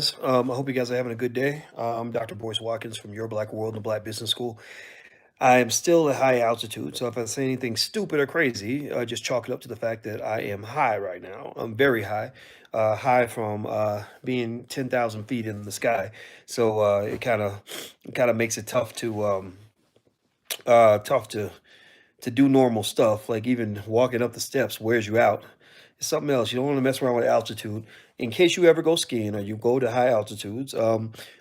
guys? I hope you guys are having a good day. I'm Dr. Boyce Watkins from Your Black World and the Black Business School. I am still at high altitude, so if I say anything stupid or crazy, just chalk it up to the fact that I am high right now. I'm very high, high from being 10,000 feet in the sky. So it kind of makes it tough to do normal stuff, like even walking up the steps wears you out. It's something else. You don't want to mess around with altitude. In case you ever go skiing or you go to high altitudes,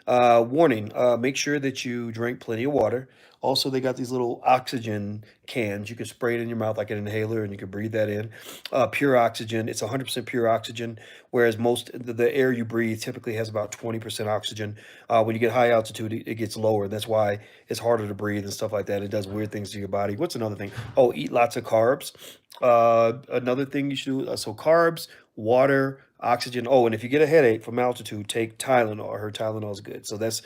warning, make sure that you drink plenty of water. Also, they got these little oxygen cans. You can spray it in your mouth like an inhaler and you can breathe that in. Pure oxygen. It's 100% pure oxygen, whereas most the air you breathe typically has about 20% oxygen. When you get high altitude, it gets lower. That's why it's harder to breathe and stuff like that. It does weird things to your body. What's another thing? Oh, eat lots of carbs. Another thing you should do, so carbs, water, oxygen. Oh, and if you get a headache from altitude, take Tylenol. I heard Tylenol is good. So that's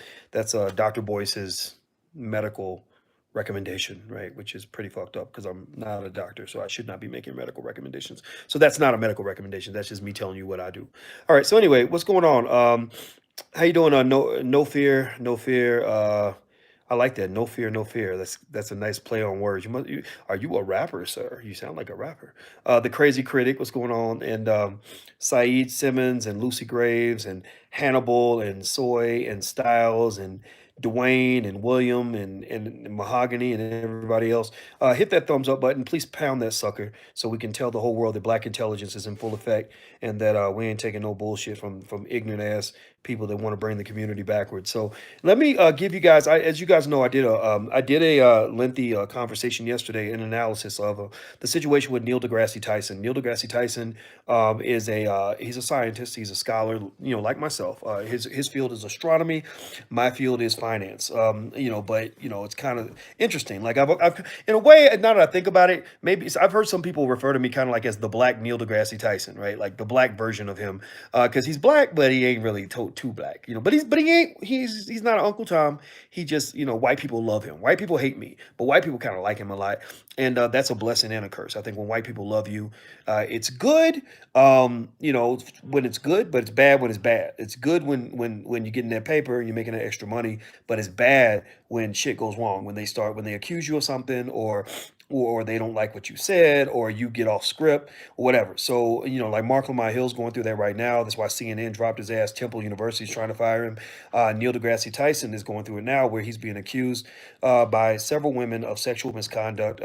Dr. Boyce's medical recommendation, right? Which is pretty fucked up because I'm not a doctor, so I should not be making medical recommendations. So that's not a medical recommendation. That's just me telling you what I do. All right. So anyway, what's going on? How you doing? No fear, no fear. I like that. No fear, no fear. That's a nice play on words. Are you a rapper, sir? You sound like a rapper. The Crazy Critic, what's going on? And Saeed Simmons and Lucy Graves and Hannibal and Soy and Styles and Dwayne and William and Mahogany and everybody else. Hit that thumbs up button. Please pound that sucker so we can tell the whole world that black intelligence is in full effect and that we ain't taking no bullshit from ignorant ass people that want to bring the community backwards. So let me give you guys. As you guys know, I did a lengthy conversation yesterday, an analysis of the situation with Neil deGrasse Tyson. Neil deGrasse Tyson he's a scientist, he's a scholar, like myself. His field is astronomy, my field is finance. But it's kind of interesting. Like I've in a way, now that I think about it, maybe I've heard some people refer to me kind of like as the black Neil deGrasse Tyson, right? Like the black version of him, because he's black, but he ain't really too black, But he's not an Uncle Tom. He just white people love him. White people hate me, but white people kind of like him a lot, and that's a blessing and a curse. I think when white people love you, it's good. When it's good, but it's bad when it's bad. It's good when you get in that paper and you're making that extra money, but it's bad when shit goes wrong. When they accuse you of something, or they don't like what you said, or you get off script, or whatever. So, like Mark Lamar Hill's going through that right now. That's why CNN dropped his ass. Temple University's trying to fire him. Neil deGrasse Tyson is going through it now, where he's being accused by several women of sexual misconduct.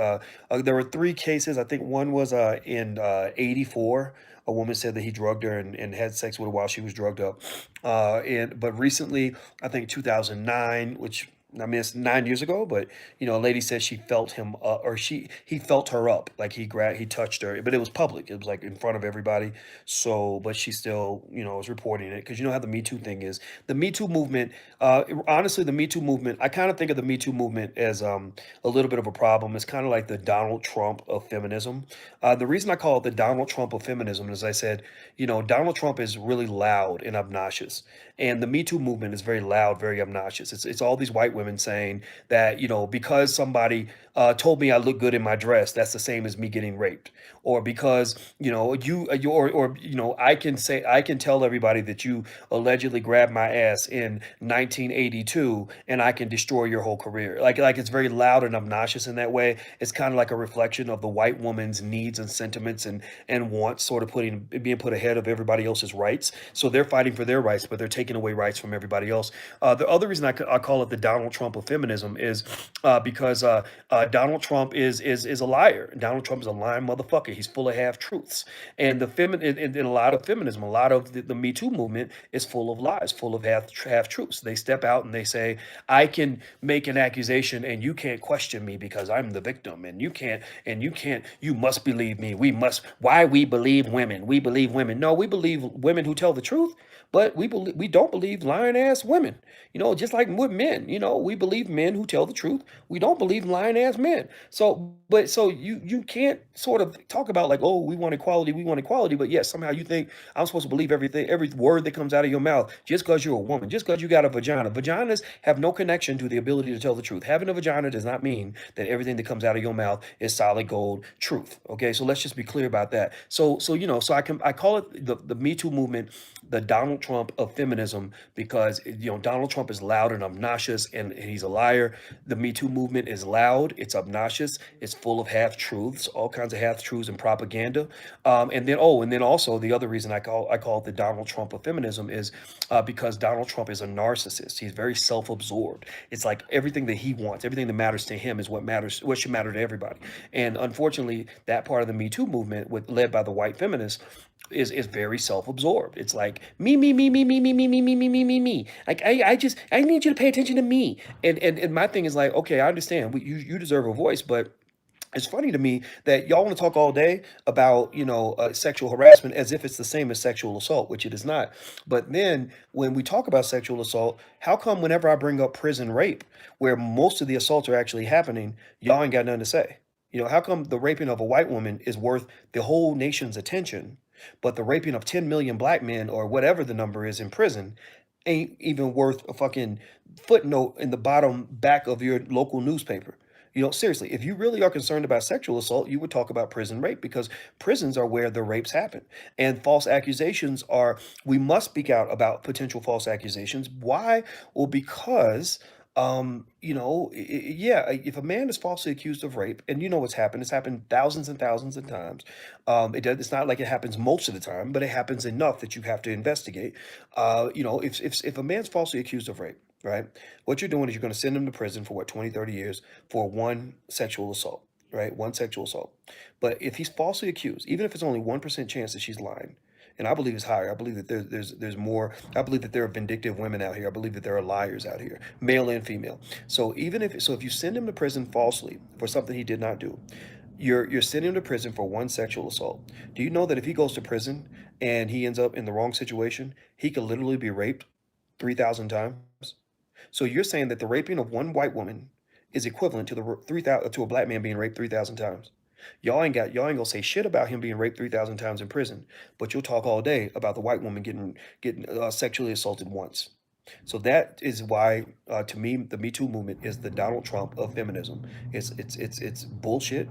There were three cases. I think one was in '84. A woman said that he drugged her and had sex with her while she was drugged up. But recently, I think 2009, which I mean it's 9 years ago, but a lady said she felt him, or he felt her up, like he touched her, but it was public. It was like in front of everybody. So, but she still was reporting it because you know how the Me Too thing is. The Me Too movement, honestly, the Me Too movement. I kind of think of the Me Too movement as a little bit of a problem. It's kind of like the Donald Trump of feminism. The reason I call it the Donald Trump of feminism is I said, Donald Trump is really loud and obnoxious. And the Me Too movement is very loud, very obnoxious. It's all these white women saying that, because somebody told me I look good in my dress, that's the same as me getting raped. Or because, I can tell everybody that you allegedly grabbed my ass in 1982 and I can destroy your whole career. Like it's very loud and obnoxious in that way. It's kind of like a reflection of the white woman's needs and sentiments and wants sort of being put ahead of everybody else's rights. So they're fighting for their rights, but they're taking away rights from everybody else. The other reason I call it the Donald Trump of feminism is because Donald Trump is a liar. Donald Trump is a lying motherfucker. He's full of half truths. And in a lot of feminism, a lot of the Me Too movement is full of lies, full of half truths. They step out and they say, I can make an accusation and you can't question me because I'm the victim, and you must believe me. Why we believe women? We believe women. No, we believe women who tell the truth, but we don't believe lying ass women. Just like with men, we believe men who tell the truth. We don't believe lying ass men. So, but so you can't sort of talk about like, oh, we want equality, but yet somehow you think I'm supposed to believe everything, every word that comes out of your mouth just because you're a woman, just because you got a vagina. Vaginas have no connection to the ability to tell the truth. Having a vagina does not mean that everything that comes out of your mouth is solid gold truth. Okay, so let's just be clear about that. So I call it the Me Too movement, the Donald Trump of feminism, because Donald Trump is loud and obnoxious, and he's a liar. The Me Too movement is loud, it's obnoxious, it's full of half truths, all kinds of half truths and propaganda. And then also the other reason I call it the Donald Trump of feminism is because Donald Trump is a narcissist. He's very self-absorbed. It's like everything that he wants, everything that matters to him is what matters, what should matter to everybody. And unfortunately, that part of the Me Too movement, led by the white feminists, is very self-absorbed. It's like me. Like I need you to pay attention to me. And my thing is like, okay, I understand. You deserve a voice, but it's funny to me that y'all want to talk all day about sexual harassment as if it's the same as sexual assault, which it is not. But then when we talk about sexual assault, how come whenever I bring up prison rape, where most of the assaults are actually happening, y'all ain't got nothing to say? How come the raping of a white woman is worth the whole nation's attention, but the raping of 10 million black men or whatever the number is in prison ain't even worth a fucking footnote in the bottom back of your local newspaper? Seriously, if you really are concerned about sexual assault, you would talk about prison rape, because prisons are where the rapes happen. And false accusations are, we must speak out about potential false accusations. Why? Well, because yeah, if a man is falsely accused of rape, and what's happened, it's happened thousands and thousands of times. It's not like it happens most of the time, but it happens enough that you have to investigate. If a man's falsely accused of rape, right, what you're doing is you're going to send him to prison for what, 20, 30 years for one sexual assault, right? One sexual assault. But if he's falsely accused, even if it's only 1% chance that she's lying, and I believe it's higher. I believe that there's more. I believe that there are vindictive women out here. I believe that there are liars out here, male and female. So if you send him to prison falsely for something he did not do, you're sending him to prison for one sexual assault. Do you know that if he goes to prison and he ends up in the wrong situation, he could literally be raped 3,000 times? So you're saying that the raping of one white woman is equivalent to the 3,000 to a black man being raped 3,000 times. Y'all ain't gonna say shit about him being raped 3,000 times in prison, but you'll talk all day about the white woman getting sexually assaulted once. So that is why, to me, the Me Too movement is the Donald Trump of feminism. It's bullshit.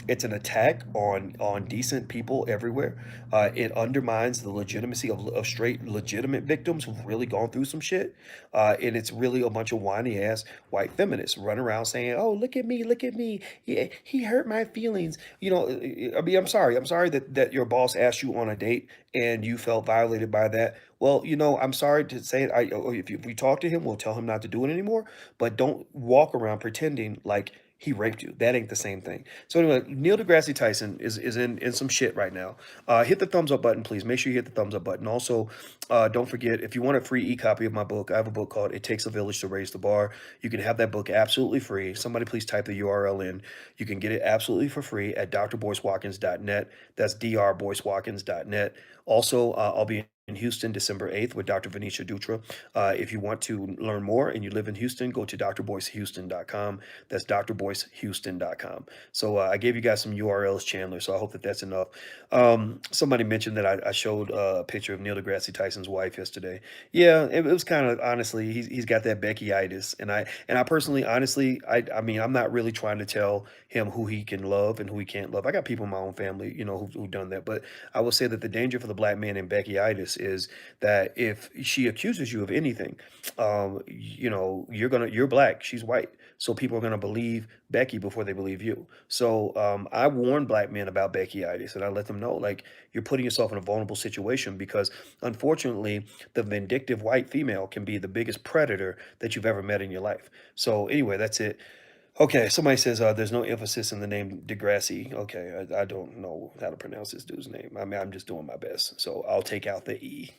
It's an attack on decent people everywhere. It undermines the legitimacy of straight legitimate victims who've really gone through some shit. And it's really a bunch of whiny ass white feminists running around saying, "Oh, look at me. Yeah, he hurt my feelings." I mean, I'm sorry that your boss asked you on a date and you felt violated by that. Well, I'm sorry to say it. If we talk to him, we'll tell him not to do it anymore. But don't walk around pretending like he raped you. That ain't the same thing. So anyway, Neil deGrasse Tyson is in some shit right now. Hit the thumbs up button, please. Make sure you hit the thumbs up button. Also, don't forget, if you want a free e-copy of my book, I have a book called "It Takes a Village to Raise the Bar." You can have that book absolutely free. Somebody please type the URL in. You can get it absolutely for free at drboycewatkins.net. That's drboycewatkins.net. Also, I'll be in Houston December 8th with Dr. Venetia Dutra. If you want to learn more and you live in Houston, go to drboycehouston.com. That's drboycehouston.com. So I gave you guys some URLs, Chandler, so I hope that that's enough. Somebody mentioned that I showed a picture of Neil deGrasse Tyson's wife yesterday. Yeah, it was kind of, honestly, he's got that Beckyitis. And I personally, honestly, I mean, I'm not really trying to tell him who he can love and who he can't love. I got people in my own family, who've done that. But I will say that the danger for the black man in Beckyitis is that if she accuses you of anything, you're black, she's white. So people are gonna believe Becky before they believe you. So I warn black men about Beckyitis, and I let them know, like, you're putting yourself in a vulnerable situation, because unfortunately, the vindictive white female can be the biggest predator that you've ever met in your life. So anyway, that's it. Okay, somebody says there's no emphasis in the name Degrassi. Okay, I don't know how to pronounce this dude's name. I mean, I'm just doing my best. So I'll take out the E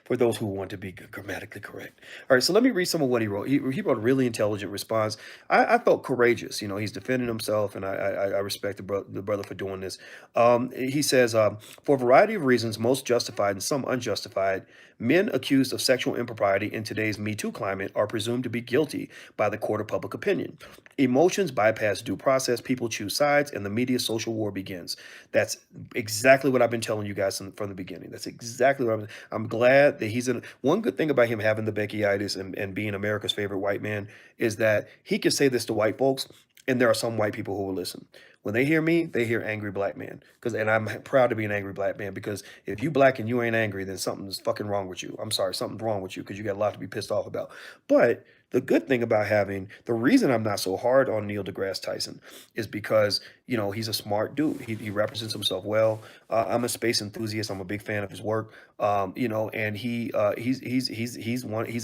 for those who want to be grammatically correct. All right, so let me read some of what he wrote. He wrote a really intelligent response. I felt courageous. He's defending himself, and I respect the brother for doing this. He says, for a variety of reasons, most justified and some unjustified, Men accused of sexual impropriety in today's Me Too climate are presumed to be guilty by the court of public opinion. Emotions bypass due process, people choose sides, and the media social war begins. That's exactly what I've been telling you guys from the beginning. That's exactly what I'm glad that he's in. One good thing about him having the Beckyitis and being America's favorite white man is that he can say this to white folks, and there are some white people who will listen. When they hear me, they hear angry black man. And I'm proud to be an angry black man, because if you black and you ain't angry, then something's fucking wrong with you. I'm sorry, something's wrong with you, because you got a lot to be pissed off about. But the good thing about the reason I'm not so hard on Neil deGrasse Tyson is because, he's a smart dude. He represents himself well. I'm a space enthusiast. I'm a big fan of his work. And he's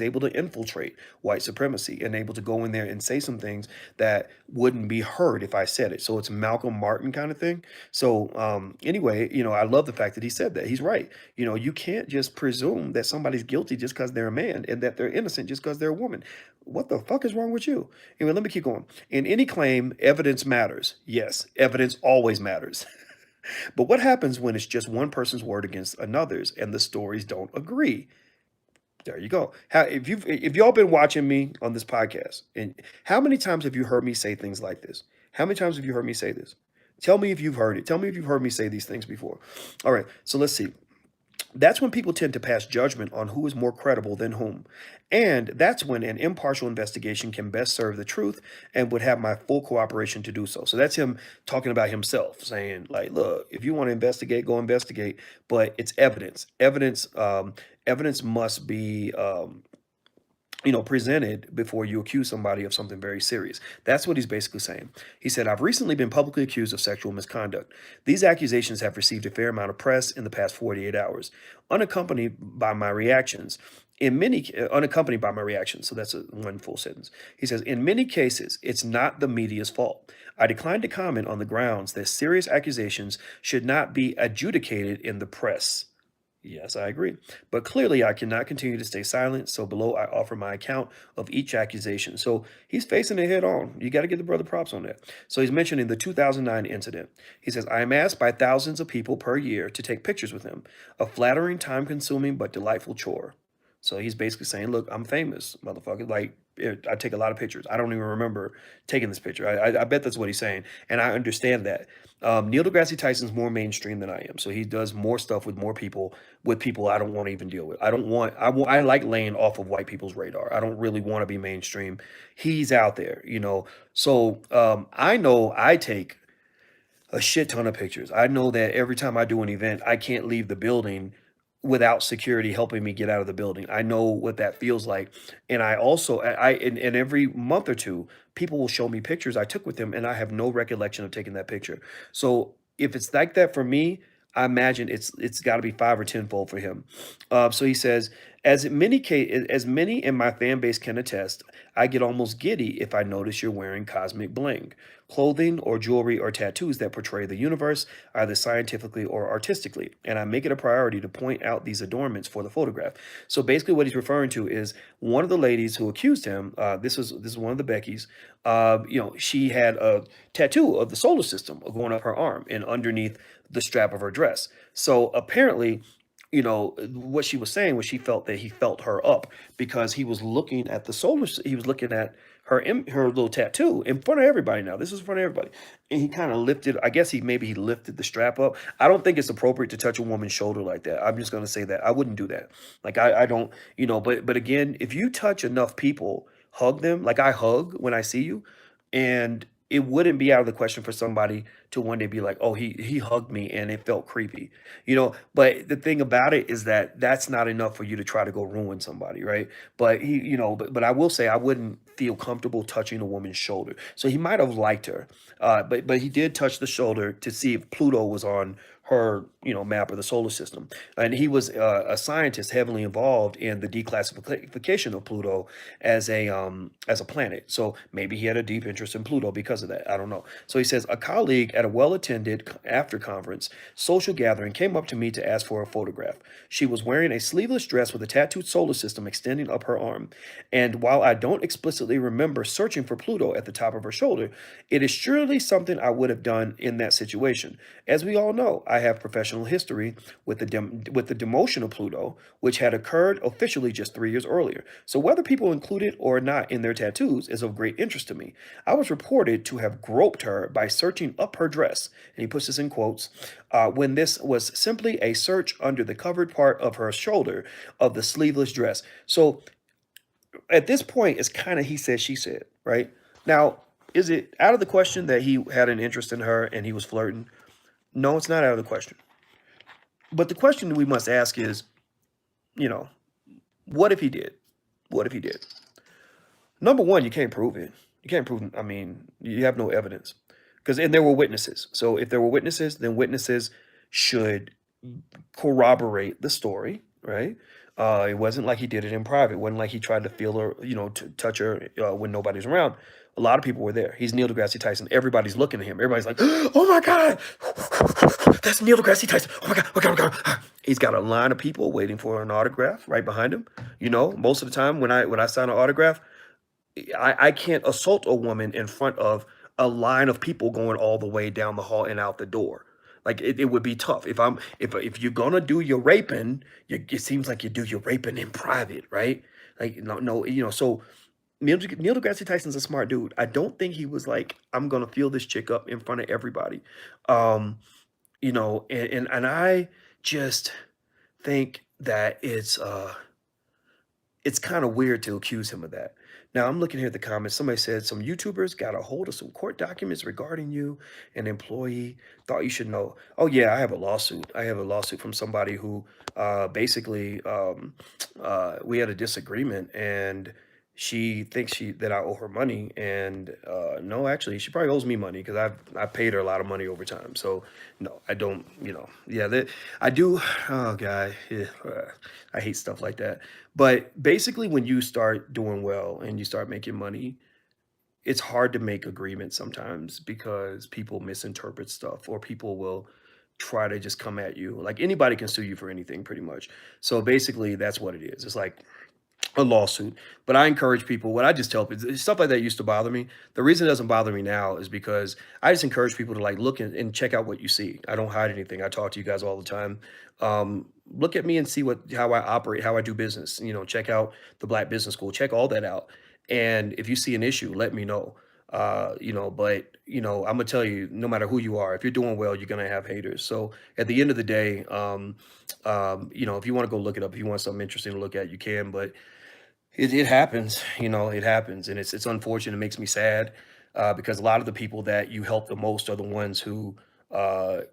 able to infiltrate white supremacy and able to go in there and say some things that wouldn't be heard if I said it. So it's Malcolm Martin kind of thing. So anyway, I love the fact that he said that. He's right. You can't just presume that somebody's guilty just because they're a man, and that they're innocent just because they're a woman. What the fuck is wrong with you? Anyway, let me keep going. In any claim, evidence matters. Yes, evidence always matters. But what happens when it's just one person's word against another's and the stories don't agree? There you go. If y'all been watching me on this podcast, and how many times have you heard me say things like this? How many times have you heard me say this? Tell me if you've heard it. Tell me if you've heard me say these things before. All right, so let's see. That's when people tend to pass judgment on who is more credible than whom. And that's when an impartial investigation can best serve the truth and would have my full cooperation to do so. So that's him talking about himself, saying, like, look, if you want to investigate, go investigate, but it's evidence. Evidence must be presented before you accuse somebody of something very serious. That's what he's basically saying. He said, I've recently been publicly accused of sexual misconduct. These accusations have received a fair amount of press in the past 48 hours, unaccompanied by my reactions. Unaccompanied by my reactions. So that's one full sentence. He says, in many cases, it's not the media's fault. I declined to comment on the grounds that serious accusations should not be adjudicated in the press. Yes, I agree. But clearly, I cannot continue to stay silent. So below, I offer my account of each accusation. So he's facing it head on. You got to give the brother props on that. So he's mentioning the 2009 incident. He says, I am asked by thousands of people per year to take pictures with him. A flattering, time-consuming, but delightful chore. So he's basically saying, look, I'm famous, motherfucker. Like, I take a lot of pictures. I don't even remember taking this picture. I bet that's what he's saying. And I understand that. Neil deGrasse Tyson's more mainstream than I am. So he does more stuff with more people, I don't want to even deal with. I like laying off of white people's radar. I don't really want to be mainstream. He's out there, So I know I take a shit ton of pictures. I know that every time I do an event, I can't leave the building without security helping me get out of the building. I know what that feels like. And I also, in every month or two, people will show me pictures I took with them, and I have no recollection of taking that picture. So if it's like that for me, I imagine it's got to be 5 or 10-fold for him. So he says, as many in my fan base can attest, I get almost giddy if I notice you're wearing cosmic bling, clothing or jewelry or tattoos that portray the universe, either scientifically or artistically. And I make it a priority to point out these adornments for the photograph. So basically what he's referring to is one of the ladies who accused him, this is one of the Beckys, she had a tattoo of the solar system going up her arm and underneath the strap of her dress. So apparently, what she was saying was she felt that he felt her up because he was looking at he was looking at her little tattoo in front of everybody. Now this is in front of everybody, and he kind of lifted, I guess he lifted the strap up. I don't think it's appropriate to touch a woman's shoulder like that. I'm just going to say that I wouldn't do that. Like I don't, but again, if you touch enough people, hug them, like I hug when I see you, and it wouldn't be out of the question for somebody to one day be like, oh, he hugged me and it felt creepy, but the thing about it is that that's not enough for you to try to go ruin somebody, right? But but I will say I wouldn't feel comfortable touching a woman's shoulder. So he might have liked her, but he did touch the shoulder to see if Pluto was on her map of the solar system, and he was a scientist heavily involved in the declassification of Pluto as a planet. So maybe he had a deep interest in Pluto because of that. I don't know. So he says, a colleague at a well-attended after conference social gathering came up to me to ask for a photograph. She was wearing a sleeveless dress with a tattooed solar system extending up her arm, and while I don't explicitly remember searching for Pluto at the top of her shoulder, it is surely something I would have done in that situation. As we all know, I have professional history with with the demotion of Pluto, which had occurred officially just 3 years earlier. So whether people include it or not in their tattoos is of great interest to me. I was reported to have groped her by searching up her dress, and he puts this in quotes, when this was simply a search under the covered part of her shoulder of the sleeveless dress. So at this point, it's kind of he said, she said, right? Now, is it out of the question that he had an interest in her and he was flirting? No, it's not out of the question. But the question we must ask is, you know, what if he did? What if he did? Number one, you can't prove it. You can't prove it. I mean, you have no evidence. Because, and there were witnesses. So if there were witnesses, then witnesses should corroborate the story, right? It wasn't like he did it in private. It wasn't like he tried to feel her, to touch her when nobody's around. A lot of people were there. He's Neil deGrasse Tyson. Everybody's looking at him. Everybody's like, "Oh my God, that's Neil deGrasse Tyson! Oh my God, oh my God, oh my God!" He's got a line of people waiting for an autograph right behind him. Most of the time when I sign an autograph, I can't assault a woman in front of a line of people going all the way down the hall and out the door. Like it would be tough if you're gonna do your raping, it seems like you do your raping in private, right? Like no, no, so Neil deGrasse Tyson's a smart dude. I don't think he was like, I'm gonna feel this chick up in front of everybody. Um, and I just think that it's kind of weird to accuse him of that. Now I'm looking here at the comments. Somebody said some YouTubers got a hold of some court documents regarding you. An employee thought you should know. Oh yeah, I have a lawsuit. I have a lawsuit from somebody who basically we had a disagreement and she thinks that I owe her money, and no, actually, she probably owes me money because I paid her a lot of money over time. So no, I don't. Yeah, that I do. Oh God, yeah, I hate stuff like that. But basically, when you start doing well and you start making money, it's hard to make agreements sometimes because people misinterpret stuff or people will try to just come at you. Like anybody can sue you for anything pretty much. So basically, that's what it is. It's like a lawsuit. But I encourage people, what I just tell people, stuff like that used to bother me. The reason it doesn't bother me now is because I just encourage people to like look and check out what you see. I don't hide anything. I talk to you guys all the time. Look at me and see how I operate, how I do business. Check out the Black Business School, check all that out. And if you see an issue, let me know. But I'm gonna tell you, no matter who you are, if you're doing well, you're gonna have haters. So at the end of the day, if you want to go look it up, if you want something interesting to look at, you can. But it happens, it happens, and it's unfortunate. It makes me sad because a lot of the people that you help the most are the ones who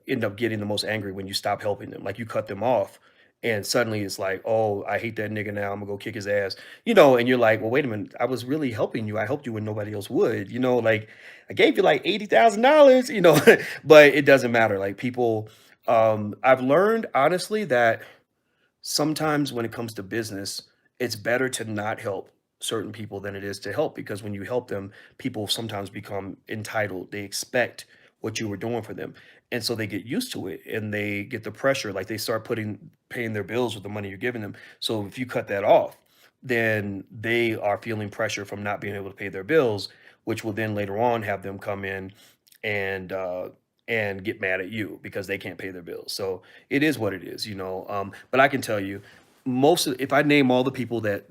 end up getting the most angry when you stop helping them. Like you cut them off, and suddenly it's like, oh, I hate that nigga now. I'm gonna go kick his ass, and you're like, well, wait a minute, I was really helping you. I helped you when nobody else would, like I gave you like $80,000, but it doesn't matter. Like people, I've learned honestly that sometimes when it comes to business, it's better to not help certain people than it is to help because when you help them, people sometimes become entitled. They expect what you were doing for them. And so they get used to it and they get the pressure, like they start paying their bills with the money you're giving them. So if you cut that off, then they are feeling pressure from not being able to pay their bills, which will then later on have them come in and get mad at you because they can't pay their bills. So it is what it is. But I can tell you, if I name all the people that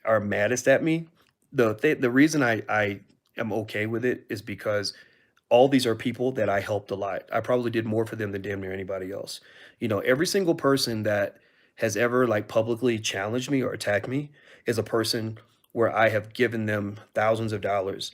are maddest at me, the reason I am okay with it is because all these are people that I helped a lot. I probably did more for them than damn near anybody else. Every single person that has ever like publicly challenged me or attacked me is a person where I have given them thousands of dollars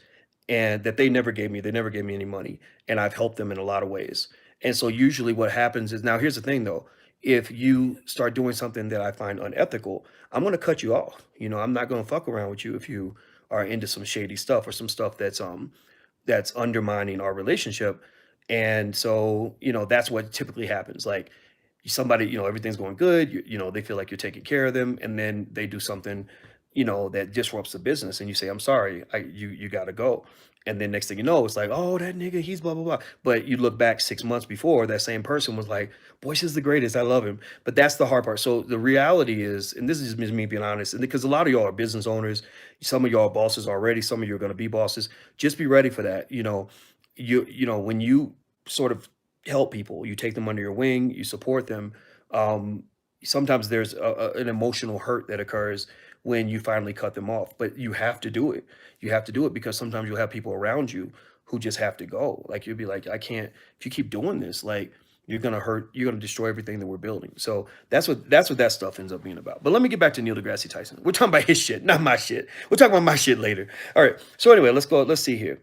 and that they never gave me any money, and I've helped them in a lot of ways. And so usually what happens is, now here's the thing though, if you start doing something that I find unethical, I'm going to cut you off. I'm not going to fuck around with you if you are into some shady stuff or some stuff that's undermining our relationship. And so, that's what typically happens. Like somebody, everything's going good, they feel like you're taking care of them, and then they do something, that disrupts the business, and you say, I'm sorry, you got to go. And then next thing you know, it's like, oh, that nigga, he's blah, blah, blah. But you look back 6 months before, that same person was like, Boyce is the greatest. I love him. But that's the hard part. So the reality is, and this is just me being honest, and because a lot of y'all are business owners, some of y'all are bosses already, some of you are going to be bosses. Just be ready for that. When you sort of help people, you take them under your wing, you support them. Um, Sometimes there's an emotional hurt that occurs when you finally cut them off, but you have to do it. You have to do it because sometimes you'll have people around you who just have to go. Like you'll be like, I can't. If you keep doing this, like you're gonna hurt. You're gonna destroy everything that we're building. So that's what that stuff ends up being about. But let me get back to Neil deGrasse Tyson. We're talking about his shit, not my shit. We'll talk about my shit later. All right. So anyway, let's go. Let's see here.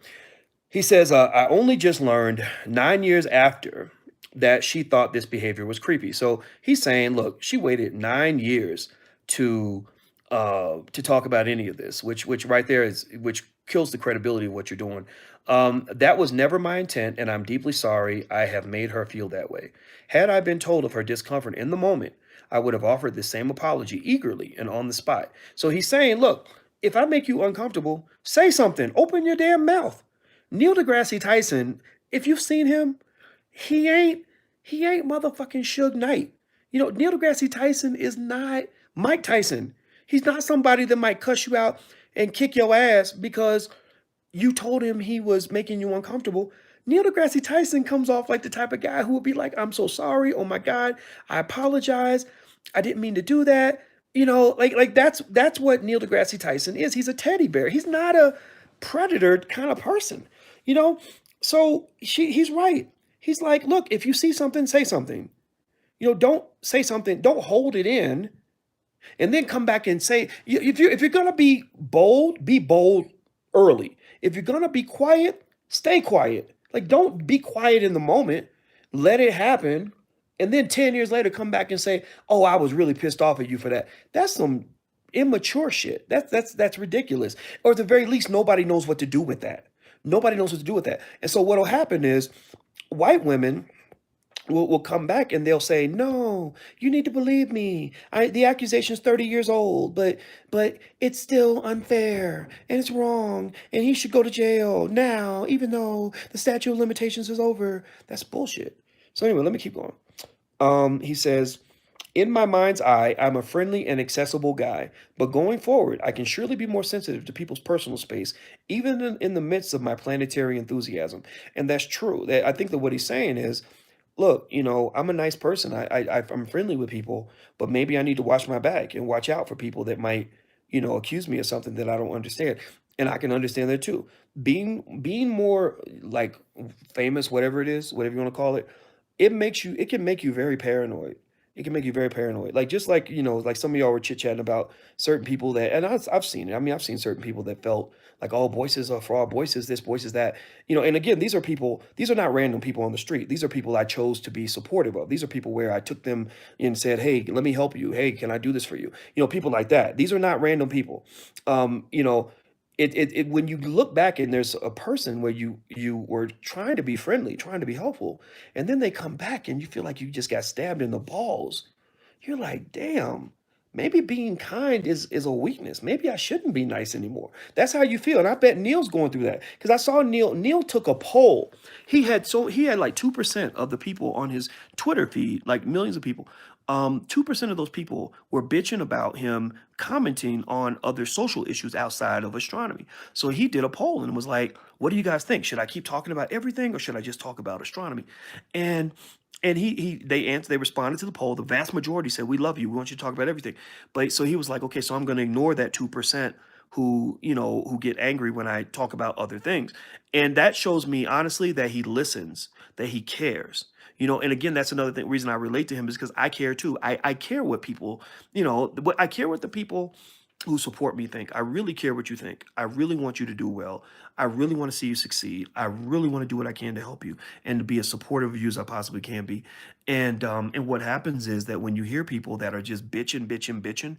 He says, I only just learned 9 years after that she thought this behavior was creepy. So he's saying, look, she waited 9 years to talk about any of this, which right there is which kills the credibility of what you're doing. That was never my intent, and I'm deeply sorry I have made her feel that way. Had I been told of her discomfort in the moment, I would have offered the same apology eagerly and on the spot. So he's saying, look, if I make you uncomfortable, say something. Open your damn mouth. Neil deGrasse Tyson, if you've seen him, he ain't he ain't motherfucking Suge Knight. You know, Neil deGrasse Tyson is not Mike Tyson. He's not somebody that might cuss you out and kick your ass because you told him he was making you uncomfortable. Neil deGrasse Tyson comes off like the type of guy who would be like, I'm so sorry. Oh my God, I apologize. I didn't mean to do that. You know, like that's what Neil deGrasse Tyson is. He's a teddy bear. He's not a predator kind of person. You know, so he's right. He's like, look, if you see something, say something. You know, don't say something, don't hold it in, and then come back and say, if you're gonna be bold early. If you're gonna be quiet, stay quiet. Like, don't be quiet in the moment. Let it happen, and then 10 years later, come back and say, "Oh, I was really pissed off at you for that." That's some immature shit. That's ridiculous. Or at the very least, nobody knows what to do with that. Nobody knows what to do with that. And so what'll happen is white women will come back and they'll say, "No, you need to believe me. The accusation's 30 years old, but it's still unfair and it's wrong and he should go to jail now, even though the statute of limitations is over." That's bullshit. So anyway, let me keep going. He says, in my mind's eye, I'm a friendly and accessible guy, but going forward, I can surely be more sensitive to people's personal space, even in the midst of my planetary enthusiasm. And that's true. I think that what he's saying is, look, you know, I'm a nice person. I'm friendly with people, but maybe I need to watch my back and watch out for people that might, you know, accuse me of something that I don't understand. And I can understand that too. Being more like famous, whatever it is, whatever you want to call it, it can make you very paranoid. It can make you very paranoid. Like just like, you know, like some of y'all were chit-chatting about certain people that, and I've seen it. I mean, I've seen certain people that felt like, oh, Boyce is a fraud, Boyce is this, Boyce is that. You know, and again, these are not random people on the street. These are people I chose to be supportive of. These are people where I took them and said, hey, let me help you. Hey, can I do this for you? You know, people like that. These are not random people. You know, when you look back and there's a person where you were trying to be friendly, trying to be helpful, and then they come back and you feel like you just got stabbed in the balls. You're like, damn, maybe being kind is a weakness. Maybe I shouldn't be nice anymore. That's how you feel. And I bet Neil's going through that. Because I saw Neil took a poll. He had like 2% of the people on his Twitter feed, like millions of people. 2% of those people were bitching about him commenting on other social issues outside of astronomy. So he did a poll and was like, what do you guys think? Should I keep talking about everything or should I just talk about astronomy? And they responded to the poll. The vast majority said, we love you. We want you to talk about everything. But so he was like, okay, so I'm going to ignore that 2% who get angry when I talk about other things. And that shows me honestly that he listens, that he cares. You know, and again, that's another reason I relate to him is because I care too. I care what people, I care what the people who support me think. I really care what you think. I really want you to do well. I really want to see you succeed. I really want to do what I can to help you and to be as supportive of you as I possibly can be. And what happens is that when you hear people that are just bitching,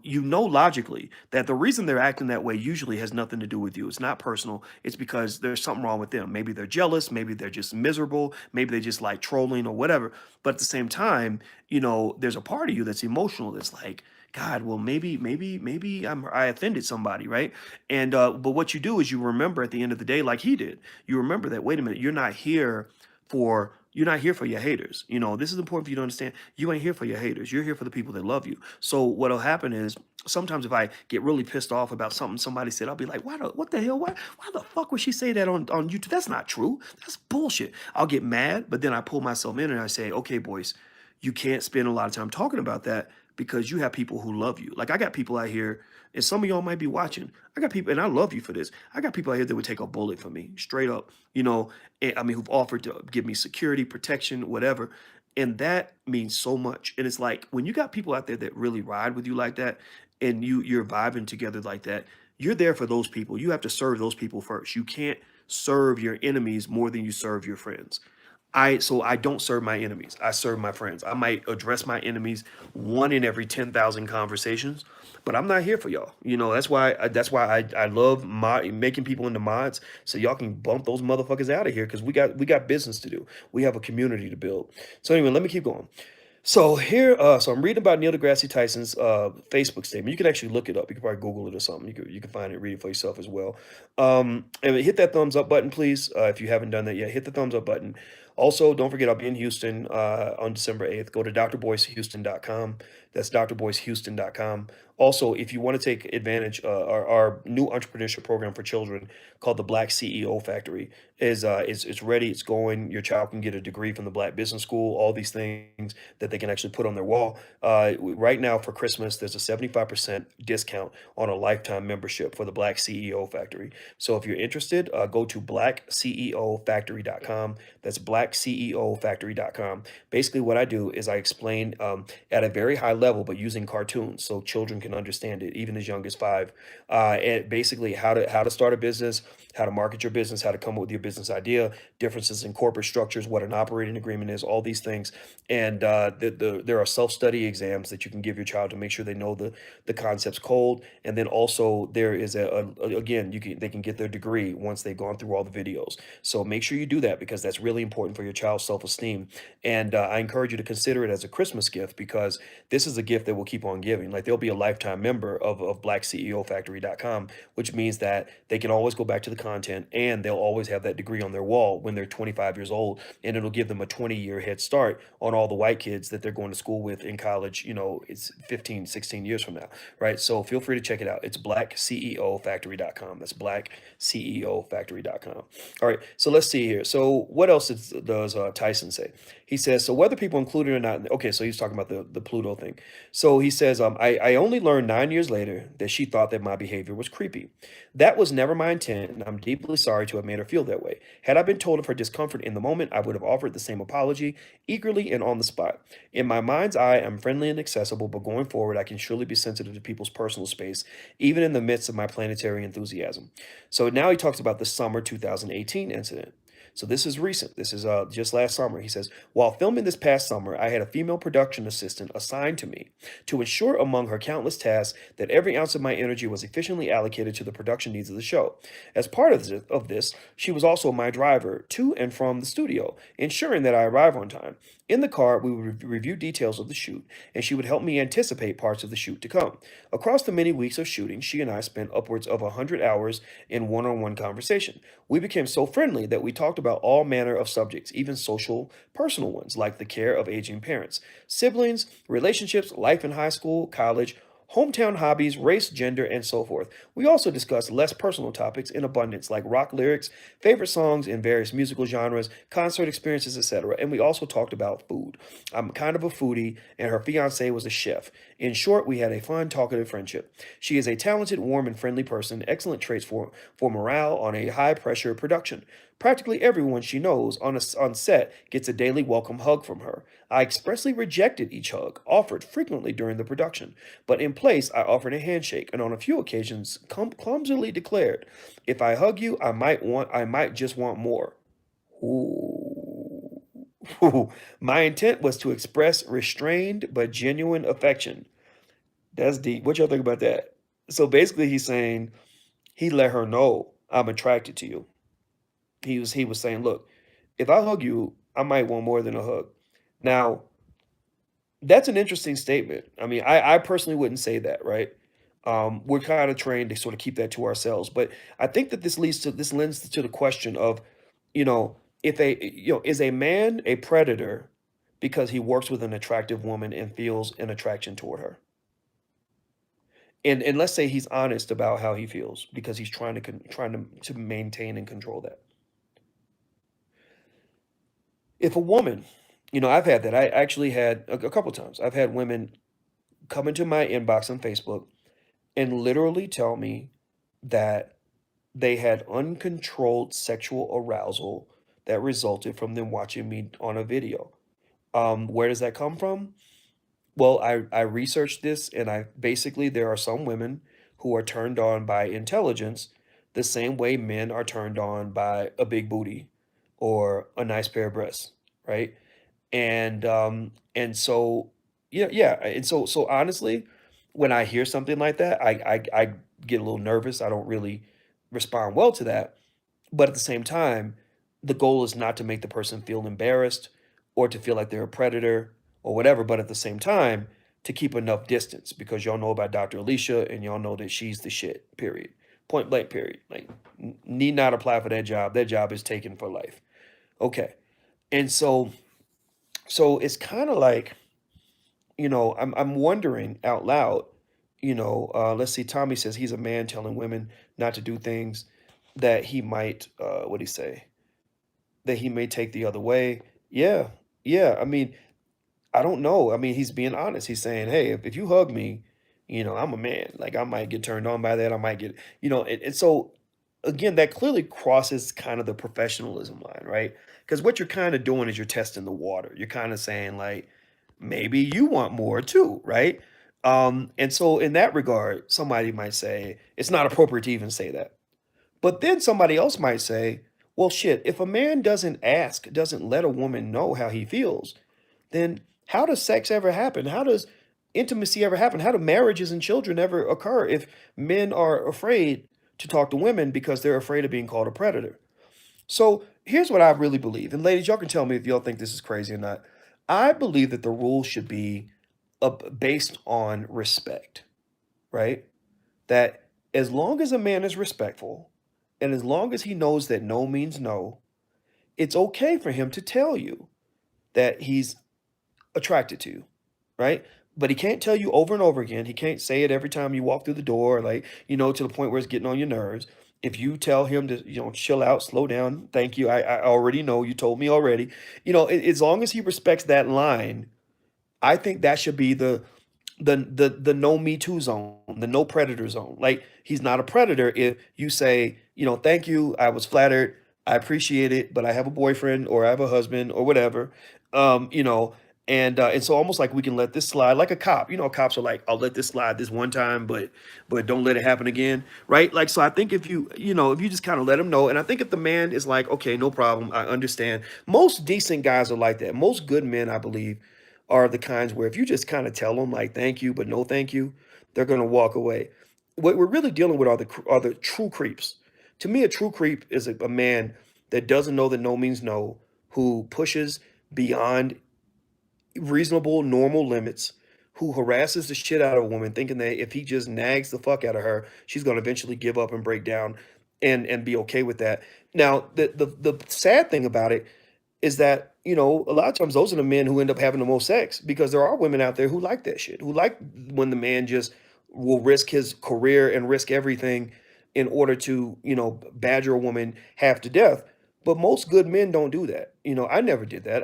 you know logically that the reason they're acting that way usually has nothing to do with you. It's not personal. It's because there's something wrong with them. Maybe they're jealous. Maybe they're just miserable. Maybe they just like trolling or whatever. But at the same time, you know, there's a part of you that's emotional. That's like, God, well, maybe I offended somebody, right? And but what you do is you remember at the end of the day, like he did, you remember that, wait a minute, you're not here for You're not here for your haters. This is important for you to understand. You ain't here for your haters. You're here for the people that love you. So what'll happen is sometimes if I get really pissed off about something somebody said, I'll be like, what the hell? Why the fuck would she say that on YouTube? That's not true. That's bullshit. I'll get mad, but then I pull myself in and I say, okay, boys, you can't spend a lot of time talking about that because you have people who love you. Like I got people out here, and some of y'all might be watching. I got people, and I love you for this. I got people out here that would take a bullet for me, straight up. I mean, who've offered to give me security, protection, whatever. And that means so much. And it's like when you got people out there that really ride with you like that, and you're vibing together like that, you're there for those people. You have to serve those people first. You can't serve your enemies more than you serve your friends. I don't serve my enemies. I serve my friends. I might address my enemies one in every 10,000 conversations, but I'm not here for y'all. That's why I love making people into mods so y'all can bump those motherfuckers out of here because we got business to do. We have a community to build. So anyway, let me keep going. So here, so I'm reading about Neil deGrasse Tyson's Facebook statement. You can actually look it up. You can probably Google it or something. You can find it, read it for yourself as well. And hit that thumbs up button, please. If you haven't done that yet, hit the thumbs up button. Also, don't forget, I'll be in Houston on December 8th. Go to drboycehouston.com. That's drboycehouston.com. Also, if you want to take advantage, our new entrepreneurship program for children called the Black CEO Factory it's ready. It's going. Your child can get a degree from the Black Business School. All these things that they can actually put on their wall. Right now for Christmas, there's a 75% discount on a lifetime membership for the Black CEO Factory. So if you're interested, go to blackceofactory.com. That's blackceofactory.com. Basically, what I do is I explain at a very high level, but using cartoons so children can understand it, even as young as 5. And basically, how to start a business, how to market your business, how to come up with your business idea, differences in corporate structures, what an operating agreement is, all these things. And there are self-study exams that you can give your child to make sure they know the concepts cold. And then also there is again, they can get their degree once they've gone through all the videos. So make sure you do that because that's really important for your child's self-esteem. And I encourage you to consider it as a Christmas gift because this is a gift that will keep on giving. Like they'll be a lifetime member of blackceofactory.com, which means that they can always go back to the content and they'll always have that degree on their wall when they're 25 years old. And it'll give them a 20-year head start on all the white kids that they're going to school with in college. It's 15, 16 years from now, right? So feel free to check it out. It's blackceofactory.com. That's blackceofactory.com. All right, so let's see here. So what else does Tyson say? He says, so whether people include it or not, okay, so he's talking about the Pluto thing. So he says, I only learned 9 years later that she thought that my behavior was creepy. That was never my intent, and I'm deeply sorry to have made her feel that way. Had I been told of her discomfort in the moment, I would have offered the same apology, eagerly and on the spot. In my mind's eye, I'm friendly and accessible, but going forward, I can surely be sensitive to people's personal space, even in the midst of my planetary enthusiasm. So now he talks about the summer 2018 incident. So this is recent. This is just last summer. He says, while filming this past summer, I had a female production assistant assigned to me to ensure among her countless tasks that every ounce of my energy was efficiently allocated to the production needs of the show. As part of this, she was also my driver to and from the studio, ensuring that I arrive on time. In the car, we would review details of the shoot, and she would help me anticipate parts of the shoot to come. Across the many weeks of shooting, she and I spent upwards of 100 hours in one-on-one conversation. We became so friendly that we talked about all manner of subjects, even social, personal ones, like the care of aging parents, siblings, relationships, life in high school, college, hometown hobbies, race, gender, and so forth. We also discussed less personal topics in abundance, like rock lyrics, favorite songs in various musical genres, concert experiences, etc. And we also talked about food. I'm kind of a foodie, and her fiance was a chef. In short, we had a fun, talkative friendship. She is a talented, warm, and friendly person, excellent traits for morale on a high-pressure production. Practically everyone she knows on set gets a daily welcome hug from her. I expressly rejected each hug, offered frequently during the production, but in place I offered a handshake and on a few occasions clumsily declared, "If I hug you, I might just want more." Ooh. My intent was to express restrained but genuine affection. That's deep. What y'all think about that? So basically he's saying he let her know I'm attracted to you. He was saying, look, if I hug you, I might want more than a hug. Now, that's an interesting statement. I mean, I personally wouldn't say that, right? We're kind of trained to sort of keep that to ourselves. But I think that this lends to the question of, you know, If is a man a predator because he works with an attractive woman and feels an attraction toward her? And let's say he's honest about how he feels because he's trying to maintain and control that. If a woman, I've had that. I actually had a couple times. I've had women come into my inbox on Facebook and literally tell me that they had uncontrolled sexual arousal that resulted from them watching me on a video. Where does that come from? Well, I researched this, and I basically there are some women who are turned on by intelligence the same way men are turned on by a big booty or a nice pair of breasts, right? And so yeah, and so honestly, when I hear something like that, I get a little nervous. I don't really respond well to that. But at the same time, the goal is not to make the person feel embarrassed or to feel like they're a predator or whatever, but at the same time, to keep enough distance because y'all know about Dr. Alicia and y'all know that she's the shit, period. Point blank, period. Like, need not apply for that job. That job is taken for life. Okay. And so it's kind of like, I'm wondering out loud, let's see, Tommy says he's a man telling women not to do things that he might, what do you say? That he may take the other way. Yeah, yeah. I mean, I don't know. I mean, he's being honest. He's saying, "Hey, if you hug me, I'm a man. Like I might get turned on by that. I might get, and so again, that clearly crosses kind of the professionalism line, right? Because what you're kind of doing is you're testing the water. You're kind of saying like, maybe you want more too, right? And so in that regard, somebody might say it's not appropriate to even say that. But then somebody else might say, well, shit, if a man doesn't ask, doesn't let a woman know how he feels, then how does sex ever happen? How does intimacy ever happen? How do marriages and children ever occur if men are afraid to talk to women because they're afraid of being called a predator? So here's what I really believe. And ladies, y'all can tell me if y'all think this is crazy or not. I believe that the rules should be based on respect, right? That as long as a man is respectful and as long as he knows that no means no, it's okay for him to tell you that he's attracted to you, right? But he can't tell you over and over again. He can't say it every time you walk through the door, like, to the point where it's getting on your nerves. If you tell him to, chill out, slow down, thank you. I already know. You told me already. As long as he respects that line, I think that should be the no me too zone, the no predator zone. Like he's not a predator if you say, thank you, I was flattered, I appreciate it, but I have a boyfriend or I have a husband or whatever. Um, you know, and so almost like we can let this slide, like a cop. Cops are like, I'll let this slide this one time, but don't let it happen again, right? Like so, I think if you just kind of let them know, and I think if the man is like, okay, no problem, I understand. Most decent guys are like that. Most good men, I believe, are the kinds where if you just kind of tell them like thank you, but no thank you, they're gonna walk away. What we're really dealing with are the true creeps. To me, a true creep is a man that doesn't know that no means no, who pushes beyond reasonable, normal limits, who harasses the shit out of a woman, thinking that if he just nags the fuck out of her, she's gonna eventually give up and break down and be okay with that. Now, the sad thing about it is that, a lot of times those are the men who end up having the most sex because there are women out there who like that shit, who like when the man just will risk his career and risk everything in order to, badger a woman half to death. But most good men don't do that. I never did that.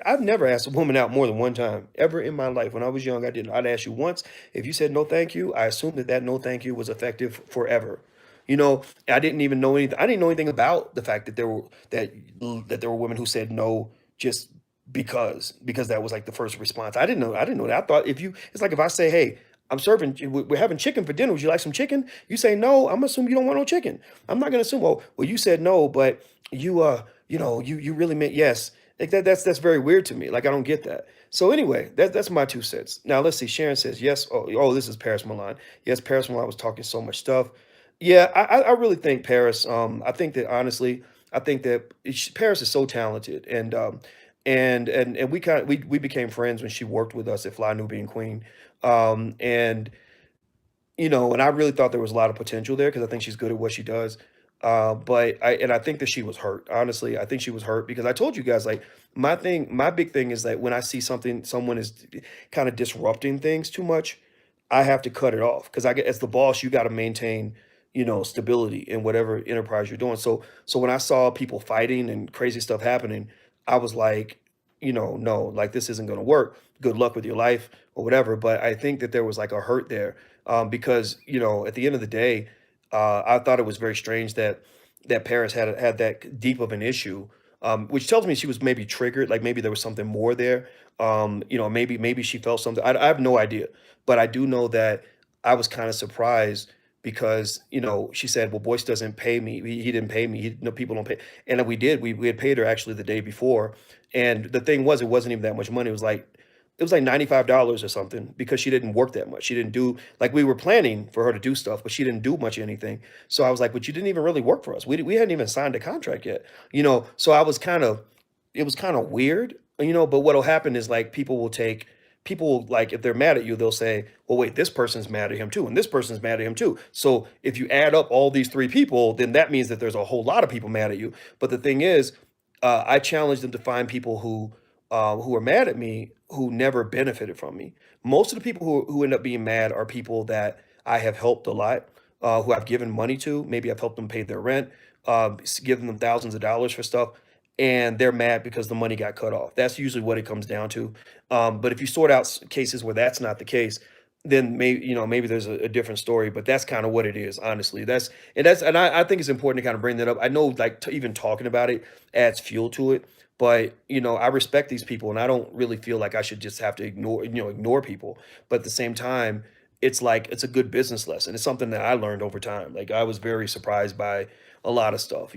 I've never asked a woman out more than one time ever in my life. When I was young, I didn't. I'd ask you once. If you said no, thank you, I assumed that no, thank you was effective forever. I didn't even know anything. I didn't know anything about the fact that there were women who said no just because that was like the first response. I didn't know that. I thought it's like if I say, hey, I'm serving, we're having chicken for dinner. Would you like some chicken? You say no. I'm assuming you don't want no chicken. I'm not gonna assume. Well, you said no, but you really meant yes. Like that's very weird to me. Like I don't get that. So anyway, that's my 2 cents. Now let's see. Sharon says yes. Oh, this is Paris Milan. Yes, Paris Milan was talking so much stuff. Yeah, I really think Paris. I think that honestly, I think that Paris is so talented, and we became friends when she worked with us at Fly Nubian Queen, and and I really thought there was a lot of potential there because I think she's good at what she does. But I think that she was hurt. Honestly, I think she was hurt because I told you guys, like, my big thing is that when I see someone is kind of disrupting things too much, I have to cut it off because I get as the boss, you got to maintain, stability in whatever enterprise you're doing. So when I saw people fighting and crazy stuff happening, I was like, no, like this isn't going to work. Good luck with your life or whatever. But I think that there was like a hurt there, because at the end of the day, I thought it was very strange that Paris had that deep of an issue, which tells me she was maybe triggered, like maybe there was something more there. Maybe she felt something. I have no idea, but I do know that I was kind of surprised because she said, "Well, Boyce doesn't pay me. He didn't pay me. He, no, people don't pay." And then we did. We had paid her actually the day before, and the thing was, it wasn't even that much money. It was like $95 or something because she didn't work that much. She didn't do like we were planning for her to do stuff, but she didn't do much of anything. So I was like, but you didn't even really work for us. We hadn't even signed a contract yet, So it was kind of weird, But what'll happen is like people will, like if they're mad at you, they'll say, well, wait, this person's mad at him too, and this person's mad at him too. So if you add up all these three people, then that means that there's a whole lot of people mad at you. But the thing is, I challenge them to find people who are mad at me who never benefited from me. Most of the people who end up being mad are people that I have helped a lot, who I've given money to. Maybe I've helped them pay their rent, given them thousands of dollars for stuff, and they're mad because the money got cut off. That's usually what it comes down to. But if you sort out cases where that's not the case, then maybe there's a different story. But that's kind of what it is, honestly. I think it's important to kind of bring that up. I know, like, even talking about it adds fuel to it, but I respect these people, and I don't really feel like I should just have to ignore people. But at the same time, it's like it's a good business lesson. It's something that I learned over time. Like I was very surprised by a lot of stuff.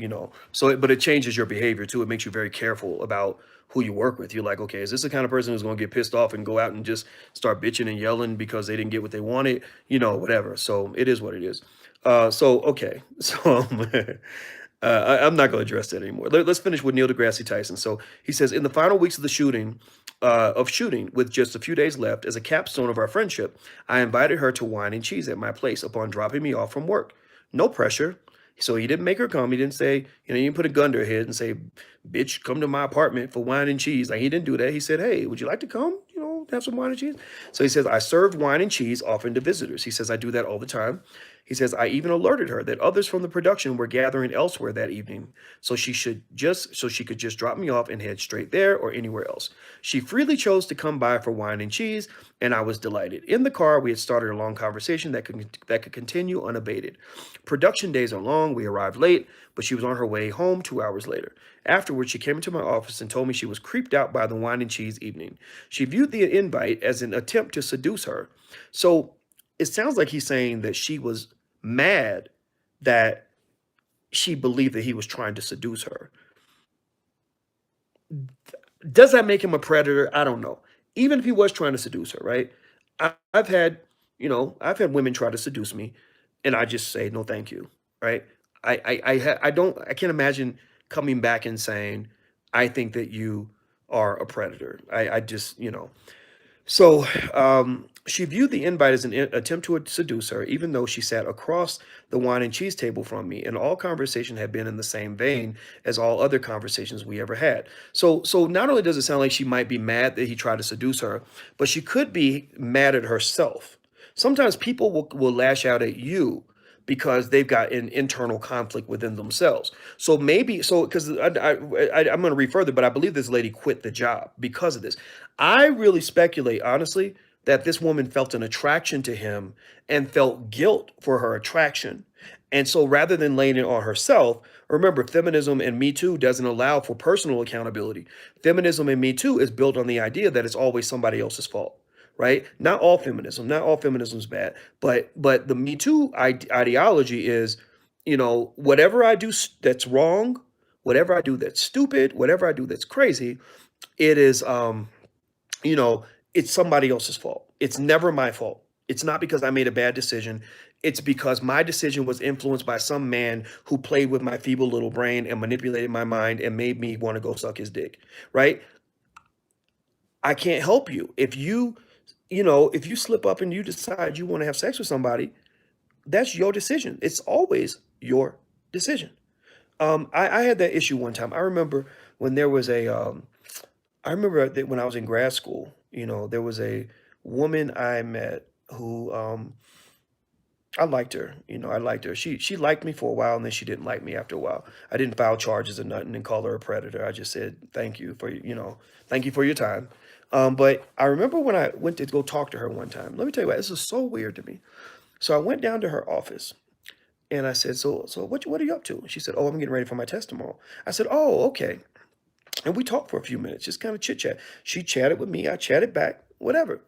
But it changes your behavior too. It makes you very careful about who you work with. You're like, okay, is this the kind of person who's going to get pissed off and go out and just start bitching and yelling because they didn't get what they wanted, whatever. So it is what it is. So okay, so I'm not going to address that anymore. Let's finish with Neil deGrasse Tyson. So he says, in the final weeks of the shooting, with just a few days left, as a capstone of our friendship, I invited her to wine and cheese at my place upon dropping me off from work. No pressure. So he didn't make her come. He didn't say, he didn't put a gun to her head and say, bitch, come to my apartment for wine and cheese. Like he didn't do that. He said, hey, would you like to come, have some wine and cheese? So he says, I served wine and cheese often to visitors. He says, I do that all the time. He says, I even alerted her that others from the production were gathering elsewhere that evening, so she could just drop me off and head straight there or anywhere else. She freely chose to come by for wine and cheese, and I was delighted. In the car, we had started a long conversation that could continue unabated. Production days are long. We arrived late, but she was on her way home 2 hours later. Afterwards, she came into my office and told me she was creeped out by the wine and cheese evening. She viewed the invite as an attempt to seduce her. So it sounds like he's saying that she was mad that she believed that he was trying to seduce her. Does that make him a predator? I don't know. Even if he was trying to seduce her, right? I've had, I've had women try to seduce me, and I just say no, thank you, right? I can't imagine coming back and saying, I think that you are a predator. I just, So she viewed the invite as an attempt to seduce her, even though she sat across the wine and cheese table from me, and all conversation had been in the same vein as all other conversations we ever had. So not only does it sound like she might be mad that he tried to seduce her, but she could be mad at herself. Sometimes people will lash out at you because they've got an internal conflict within themselves. So maybe, because I'm going to read further, but I believe this lady quit the job because of this. I really speculate, honestly, that this woman felt an attraction to him and felt guilt for her attraction. And so rather than laying it on herself, remember, feminism and Me Too doesn't allow for personal accountability. Feminism and Me Too is built on the idea that it's always somebody else's fault, right? Not all feminism is bad, but the Me Too ideology is, whatever I do that's wrong, whatever I do that's stupid, whatever I do that's crazy, it is, you know, it's somebody else's fault. It's never my fault. It's not because I made a bad decision. It's because my decision was influenced by some man who played with my feeble little brain and manipulated my mind and made me want to go suck his dick, right? I can't help you. If you slip up and you decide you want to have sex with somebody, that's your decision. It's always your decision. I had that issue one time. I remember when there was I remember that when I was in grad school, there was a woman I met who, I liked her. I liked her. She liked me for a while, and then she didn't like me after a while. I didn't file charges or nothing and call her a predator. I just said thank you for thank you for your time. But I remember when I went to go talk to her one time. Let me tell you what, this is so weird to me. So I went down to her office and I said, so what are you up to? And she said, oh, I'm getting ready for my test tomorrow. I said, oh, okay. And we talked for a few minutes, just kind of chit chat. She chatted with me, I chatted back, whatever.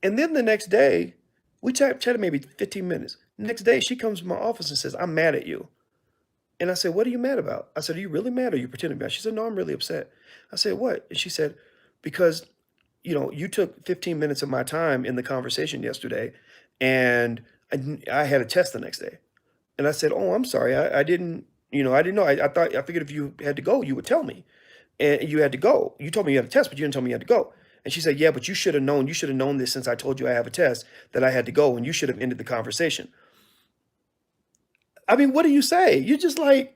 And then the next day, we chatted maybe 15 minutes. Next day, she comes to my office and says, I'm mad at you. And I said, what are you mad about? I said, are you really mad or are you pretending to be mad? She said, no, I'm really upset. I said, what? And she said, because, you took 15 minutes of my time in the conversation yesterday and I had a test the next day. And I said, oh, I'm sorry. I didn't, I didn't know. I figured if you had to go, you would tell me. And you had to go. You told me you had a test, but you didn't tell me you had to go. And she said, yeah, but you should have known. You should have known this since I told you I have a test that I had to go, and you should have ended the conversation. I mean, what do you say? You're just like,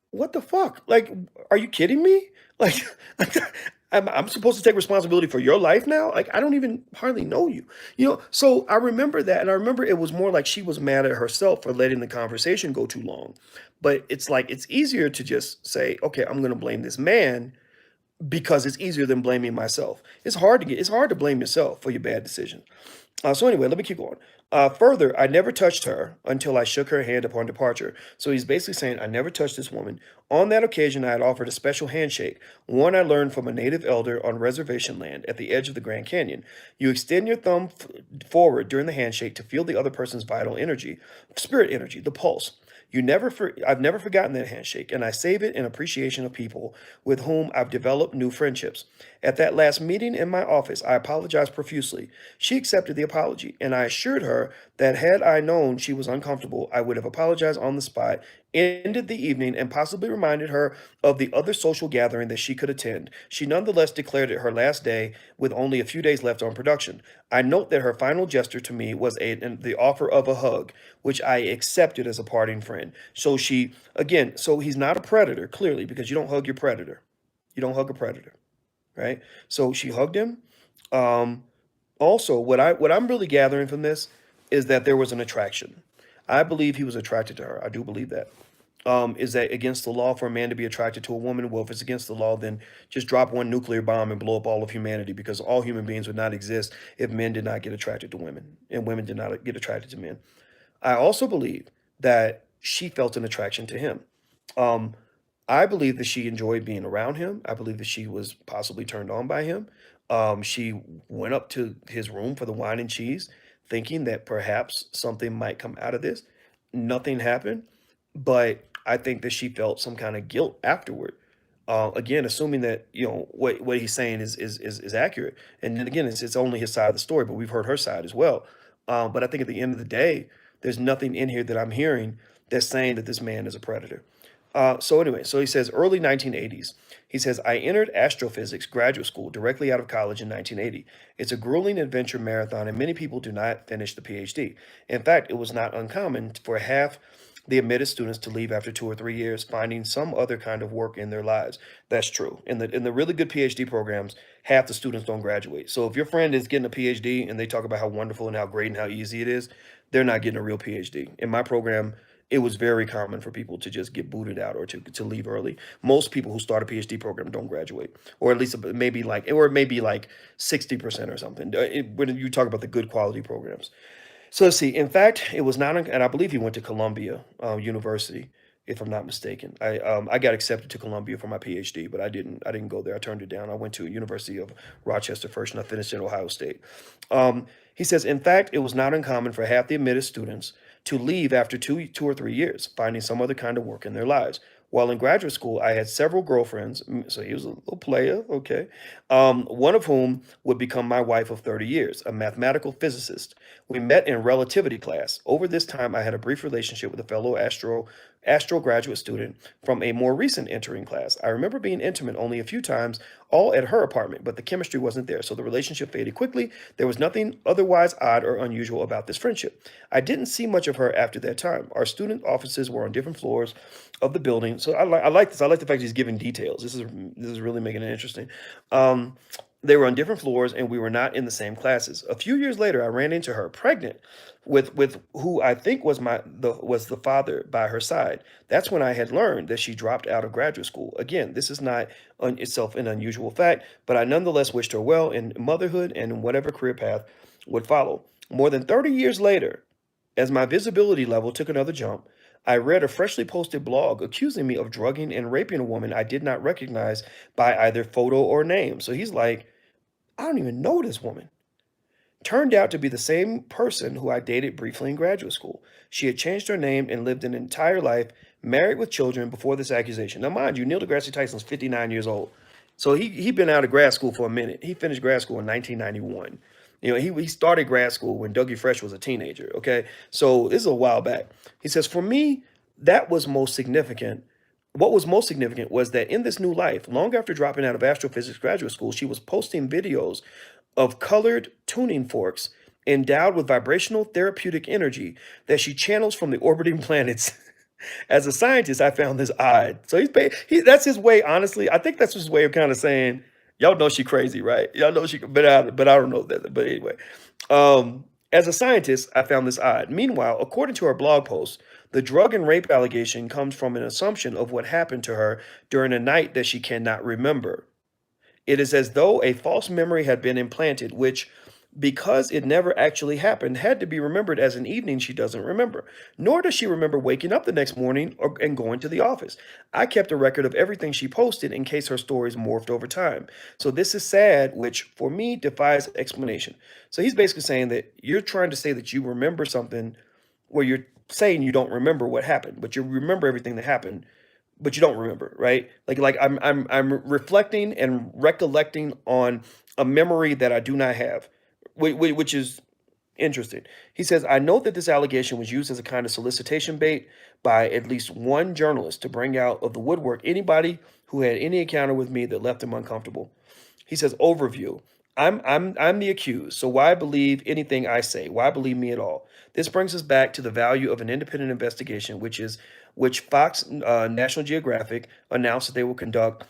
what the fuck? Like, are you kidding me? Like, like I'm supposed to take responsibility for your life now? Like, I don't even hardly know you. So I remember that. And I remember it was more like she was mad at herself for letting the conversation go too long. But it's like, it's easier to just say, okay, I'm going to blame this man because it's easier than blaming myself. It's hard to blame yourself for your bad decisions. So anyway, let me keep going. Further, I never touched her until I shook her hand upon departure. So he's basically saying, I never touched this woman. On that occasion, I had offered a special handshake, one I learned from a native elder on reservation land at the edge of the Grand Canyon. You extend your thumb forward during the handshake to feel the other person's vital energy, spirit energy, the pulse. I've never forgotten that handshake, and I save it in appreciation of people with whom I've developed new friendships. At that last meeting in my office, I apologized profusely. She accepted the apology, and I assured her that had I known she was uncomfortable, I would have apologized on the spot, ended the evening, and possibly reminded her of the other social gathering that she could attend. She nonetheless declared it her last day with only a few days left on production. I note that her final gesture to me was the offer of a hug, which I accepted as a parting friend. So so he's not a predator, clearly, because you don't hug your predator. You don't hug a predator, right? So she hugged him. Um, Also, what I'm really gathering from this is that there was an attraction. I believe he was attracted to her. I do believe that. Is that against the law for a man to be attracted to a woman? Well, if it's against the law, then just drop one nuclear bomb and blow up all of humanity because all human beings would not exist if men did not get attracted to women and women did not get attracted to men. I also believe that she felt an attraction to him. Um, I believe that she enjoyed being around him. I believe that she was possibly turned on by him. She went up to his room for the wine and cheese, thinking that perhaps something might come out of this. Nothing happened, but I think that she felt some kind of guilt afterward. Again, assuming that what he's saying is accurate, and then again, it's only his side of the story, but we've heard her side as well. But I think at the end of the day, there's nothing in here that I'm hearing that's saying that this man is a predator. So anyway, so he says early 1980s. He says, I entered astrophysics graduate school directly out of college in 1980. It's a grueling adventure marathon, and many people do not finish the PhD. In fact, it was not uncommon for half the admitted students to leave after 2 or 3 years, finding some other kind of work in their lives. That's true. In the really good PhD programs, half the students don't graduate. So if your friend is getting a PhD and they talk about how wonderful and how great and how easy it is, they're not getting a real PhD. In my program, it was very common for people to just get booted out or to leave early. Most people who start a PhD program don't graduate, or at least maybe like 60% or something. When you talk about the good quality programs. So let's see. In fact, it was not, and I believe he went to Columbia University, if I'm not mistaken. I got accepted to Columbia for my PhD, but I didn't go there. I turned it down. I went to University of Rochester first, and I finished at Ohio State. He says, in fact, it was not uncommon for half the admitted students to leave after 2 or 3 years, finding some other kind of work in their lives. While in graduate school, I had several girlfriends, so he was a little player, okay, one of whom would become my wife of 30 years, a mathematical physicist. We met in relativity class. Over this time, I had a brief relationship with a fellow astro graduate student from a more recent entering class. I remember being intimate only a few times, all at her apartment, but the chemistry wasn't there, so the relationship faded quickly. There was nothing otherwise odd or unusual about this friendship. I didn't see much of her after that time. Our student offices were on different floors of the building, so I like this. I like the fact he's giving details. This is really making it interesting. Um, they were on different floors, and we were not in the same classes. A few years later, I ran into her pregnant with who I think was the father by her side. That's when I had learned that she dropped out of graduate school. Again, this is not itself an unusual fact, but I nonetheless wished her well in motherhood and in whatever career path would follow. More than 30 years later, as my visibility level took another jump, I read a freshly posted blog accusing me of drugging and raping a woman I did not recognize by either photo or name. So he's like, I don't even know this woman. Turned out to be the same person who I dated briefly in graduate school. She had changed her name and lived an entire life, married with children before this accusation. Now, mind you, Neil deGrasse Tyson's 59 years old. So he'd been out of grad school for a minute. He finished grad school in 1991. You know, he started grad school when Dougie Fresh was a teenager, okay? So this is a while back. He says, for me, that was most significant. What was most significant was that in this new life, long after dropping out of astrophysics graduate school, she was posting videos of colored tuning forks endowed with vibrational therapeutic energy that she channels from the orbiting planets. As a scientist, I found this odd. So that's his way, honestly. I think that's his way of kind of saying, y'all know she crazy, right? Y'all know she, but I don't know that. But anyway, as a scientist, I found this odd. Meanwhile, according to our blog post, the drug and rape allegation comes from an assumption of what happened to her during a night that she cannot remember. It is as though a false memory had been implanted, which, because it never actually happened, had to be remembered as an evening she doesn't remember. Nor does she remember waking up the next morning and going to the office. I kept a record of everything she posted in case her stories morphed over time. So this is sad, which for me defies explanation. So he's basically saying that you're trying to say that you remember something where you're saying you don't remember what happened, but you remember everything that happened, but you don't remember, right? Like I'm reflecting and recollecting on a memory that I do not have, which is interesting. He says, I note that this allegation was used as a kind of solicitation bait by at least one journalist to bring out of the woodwork anybody who had any encounter with me that left him uncomfortable. He says, overview. I'm the accused, so why believe anything I say? Why believe me at all? This brings us back to the value of an independent investigation, which Fox, National Geographic announced that they will conduct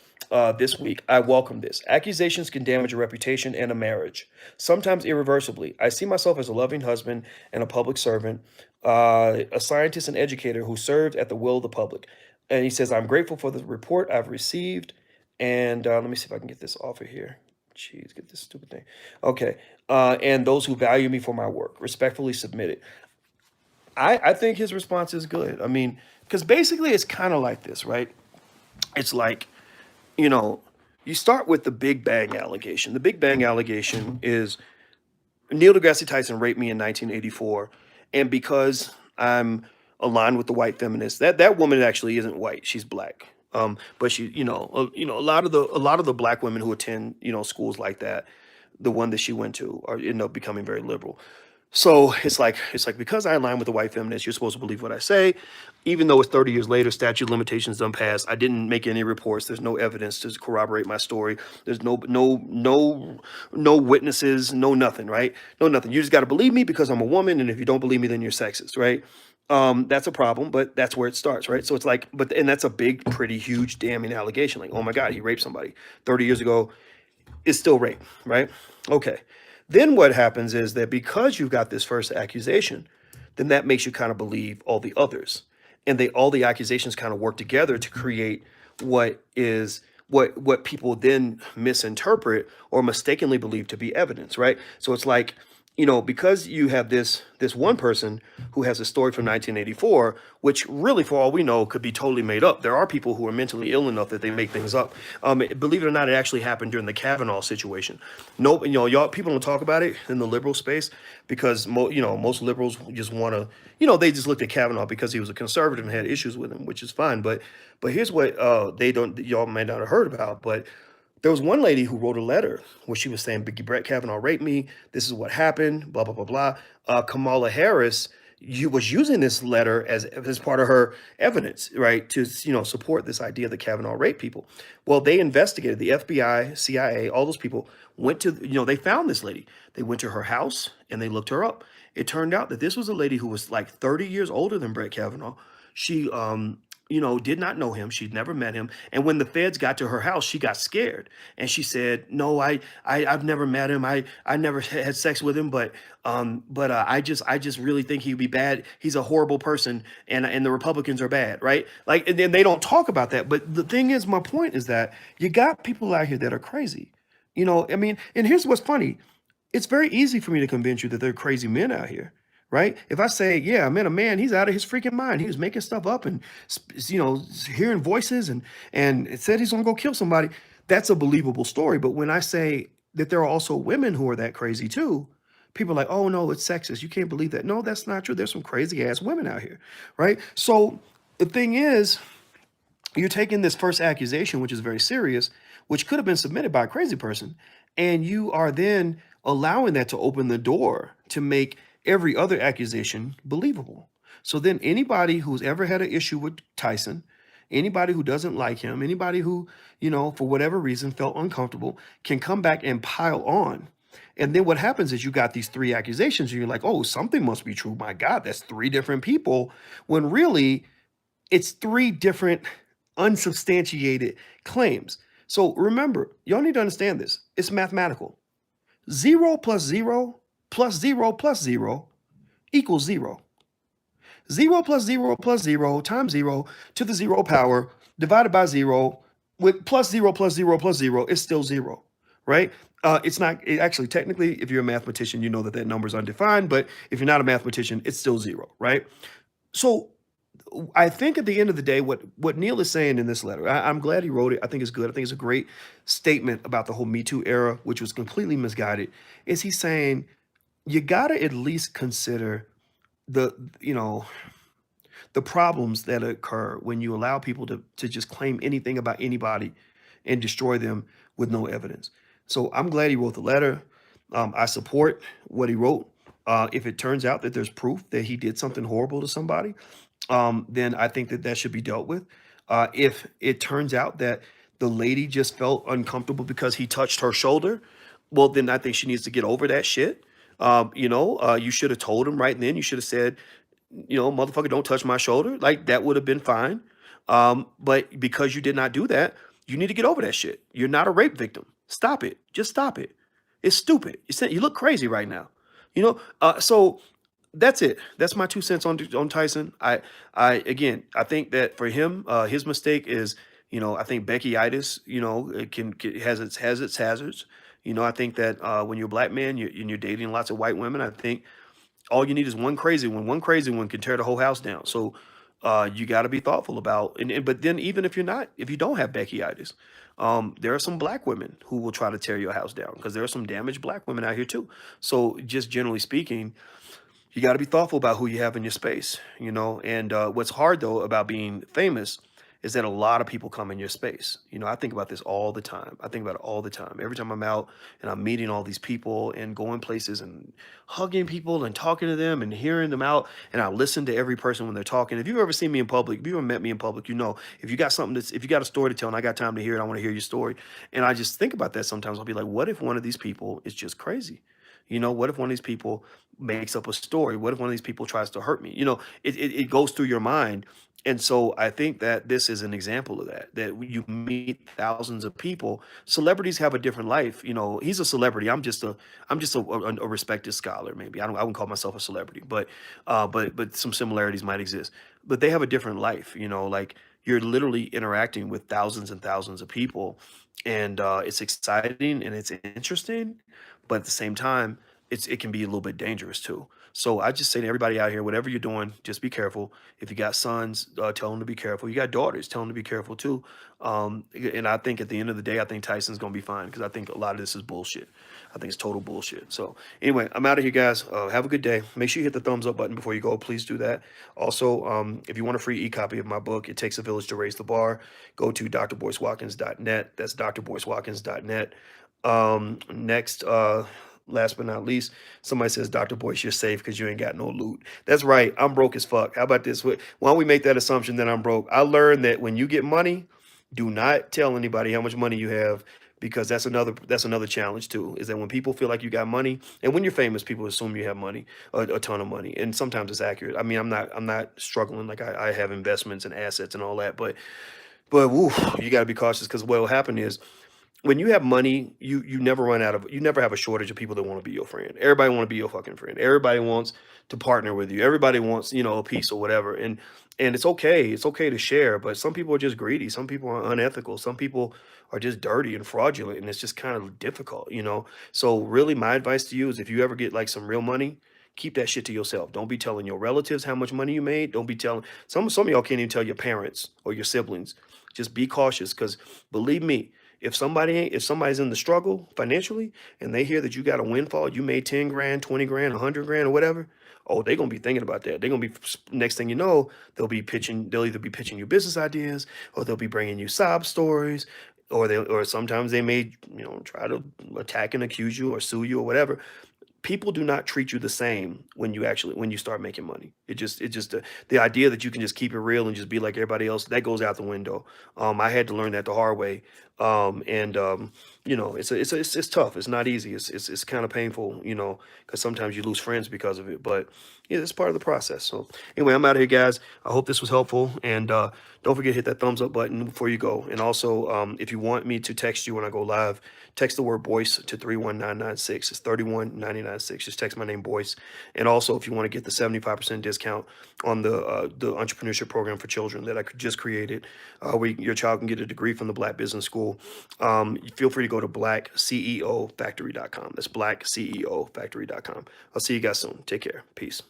this week. I welcome this. Accusations can damage a reputation and a marriage, sometimes irreversibly. I see myself as a loving husband and a public servant, a scientist and educator who served at the will of the public. And he says, I'm grateful for the report I've received. And let me see if I can get this off of here. Jeez, get this stupid thing. Okay. And those who value me for my work, respectfully submitted. I think his response is good. I mean, because basically it's kind of like this, right? It's like, you know, you start with the Big Bang allegation. The Big Bang allegation is Neil deGrasse Tyson raped me in 1984, and because I'm aligned with the white feminists, that woman actually isn't white; she's black. But she, a lot of the black women who attend, schools like that, the one that she went to, are end up becoming very liberal. So it's like because I align with the white feminists, you're supposed to believe what I say, even though it's 30 years later, statute of limitations done passed. I didn't make any reports. There's no evidence to corroborate my story. There's no witnesses, no nothing, right? No nothing. You just got to believe me because I'm a woman, and if you don't believe me, then you're sexist, right? That's a problem, but that's where it starts, right? So it's like, and that's a big, pretty huge, damning allegation. Like, oh my God, he raped somebody 30 years ago. It's still rape, right? Okay. Then what happens is that because you've got this first accusation, then that makes you kind of believe all the others. And all the accusations kind of work together to create what people then misinterpret or mistakenly believe to be evidence, right? So it's like, because you have this one person who has a story from 1984, which really, for all we know, could be totally made up. There are people who are mentally ill enough that they make things up. Believe it or not, it actually happened during the Kavanaugh situation. No, y'all people don't talk about it in the liberal space because most liberals just want to, they just looked at Kavanaugh because he was a conservative and had issues with him, which is fine. But here's what y'all may not have heard about, but there was one lady who wrote a letter where she was saying, Brett Kavanaugh raped me. This is what happened, blah, blah, blah, blah. Kamala Harris you was using this letter as part of her evidence, right, to support this idea that Kavanaugh raped people. Well, they investigated. The FBI, CIA, all those people went to they found this lady. They went to her house and they looked her up. It turned out that this was a lady who was like 30 years older than Brett Kavanaugh. She did not know him. She'd never met him. And when the feds got to her house, she got scared. And she said, "No, I've never met him. I never had sex with him, but I just really think he'd be bad. He's a horrible person, and the Republicans are bad, right?" Like, and then they don't talk about that. But the thing is, my point is that you got people out here that are crazy. I mean, and here's what's funny. It's very easy for me to convince you that there are crazy men out here, right? If I say, yeah, I met a man, he's out of his freaking mind. He was making stuff up and hearing voices and it said he's gonna go kill somebody. That's a believable story. But when I say that there are also women who are that crazy too, people are like, oh no, it's sexist. You can't believe that. No, that's not true. There's some crazy ass women out here, right? So the thing is, you're taking this first accusation, which is very serious, which could have been submitted by a crazy person, and you are then allowing that to open the door to make every other accusation believable. So then anybody who's ever had an issue with Tyson, anybody who doesn't like him, anybody who, for whatever reason felt uncomfortable, can come back and pile on. And then what happens is you got these three accusations, and you're like, oh, something must be true. My God, that's three different people. When really, it's three different unsubstantiated claims. So remember, y'all need to understand this. It's mathematical. 0 plus 0 plus 0 plus 0 equals 0. 0 plus 0 plus 0 times 0 to the 0 power divided by 0 with plus 0 plus 0 plus 0 is still 0, right? It's not actually technically, if you're a mathematician, you know that number is undefined, but if you're not a mathematician, it's still 0, right? So I think at the end of the day, what Neil is saying in this letter, I'm glad he wrote it. I think it's good. I think it's a great statement about the whole Me Too era, which was completely misguided. Is he's saying you gotta at least consider the the problems that occur when you allow people to just claim anything about anybody and destroy them with no evidence. So I'm glad he wrote the letter. I support what he wrote. If it turns out that there's proof that he did something horrible to somebody, then I think that should be dealt with. If it turns out that the lady just felt uncomfortable because he touched her shoulder, well, then I think she needs to get over that shit. You should have told him right then. You should have said, motherfucker, don't touch my shoulder. Like, that would have been fine. But because you did not do that, you need to get over that shit. You're not a rape victim. Stop it. Just stop it. It's stupid. You look crazy right now. So that's it. That's my 2 cents on Tyson. Again, I think that for him, his mistake is, I think Becky-itis, it has its hazards. I think that when you're a black man, you're dating lots of white women. I think all you need is one crazy one. One crazy one can tear the whole house down. So you got to be thoughtful about. But then even if you don't have Becky-itis, there are some black women who will try to tear your house down because there are some damaged black women out here too. So just generally speaking, you got to be thoughtful about who you have in your space, And what's hard though about being famous is that a lot of people come in your space. I think about this all the time. I think about it all the time. Every time I'm out and I'm meeting all these people and going places and hugging people and talking to them and hearing them out, and I listen to every person when they're talking. If you've ever seen me in public, if you've ever met me in public, if you got if you got a story to tell and I got time to hear it, I want to hear your story. And I just think about that sometimes. I'll be like, what if one of these people is just crazy? What if one of these people makes up a story? What if one of these people tries to hurt me? It goes through your mind. And so I think that this is an example of that you meet thousands of people. Celebrities have a different life. He's a celebrity. I'm just a respected scholar. Maybe I wouldn't call myself a celebrity, but some similarities might exist. But they have a different life. Like, you're literally interacting with thousands and thousands of people, and it's exciting and it's interesting, but at the same time, it can be a little bit dangerous too. So I just say to everybody out here, whatever you're doing, just be careful. If you got sons, tell them to be careful. You got daughters, tell them to be careful too. And I think at the end of the day, I think Tyson's gonna be fine because I think a lot of this is bullshit. I think it's total bullshit. So anyway, I'm out of here, guys. Have a good day. Make sure you hit the thumbs up button before you go. Please do that. Also, if you want a free e-copy of my book, It Takes a Village to Raise the Bar, go to drboycewatkins.net. That's drboycewatkins.net. Next last but not least, somebody says, Dr. Boyce, you're safe because you ain't got no loot. That's right. I'm broke as fuck. How about this? Why don't we make that assumption that I'm broke? I learned that when you get money, do not tell anybody how much money you have, because that's another challenge too, is that when people feel like you got money, and when you're famous, people assume you have money, a ton of money, and sometimes it's accurate. I mean, I'm not struggling, like I have investments and assets and all that, but woo, you got to be cautious, because what will happen is, when you have money, you never run out of, you never have a shortage of people that want to be your friend. Everybody want to be your fucking friend. Everybody wants to partner with you. Everybody wants, a piece or whatever. And it's okay. It's okay to share, but some people are just greedy. Some people are unethical. Some people are just dirty and fraudulent, and it's just kind of difficult. So really, my advice to you is, if you ever get like some real money, keep that shit to yourself. Don't be telling your relatives how much money you made. Don't be telling, some of y'all can't even tell your parents or your siblings. Just be cautious, because believe me, if somebody's in the struggle financially, and they hear that you got a windfall, you made 10 grand, 20 grand, 100 grand or whatever, oh, they're gonna be thinking about that. They're gonna be, next thing you know, they'll either be pitching you business ideas, or they'll be bringing you sob stories, or sometimes they may, try to attack and accuse you or sue you or whatever. People do not treat you the same when you start making money. It just the idea that you can just keep it real and just be like everybody else, that goes out the window. I had to learn that the hard way. And it's tough. It's not easy. It's kind of painful, because sometimes you lose friends because of it. But yeah, it's part of the process. So anyway, I'm out of here, guys. I hope this was helpful, and don't forget to hit that thumbs up button before you go. And also, if you want me to text you when I go live, text the word Boyce to 31996. It's 31996. Just text my name, Boyce. And also, if you want to get the 75% discount on the entrepreneurship program for children that I just created, where your child can get a degree from the Black Business School, feel free to go to blackceofactory.com. That's blackceofactory.com. I'll see you guys soon. Take care. Peace.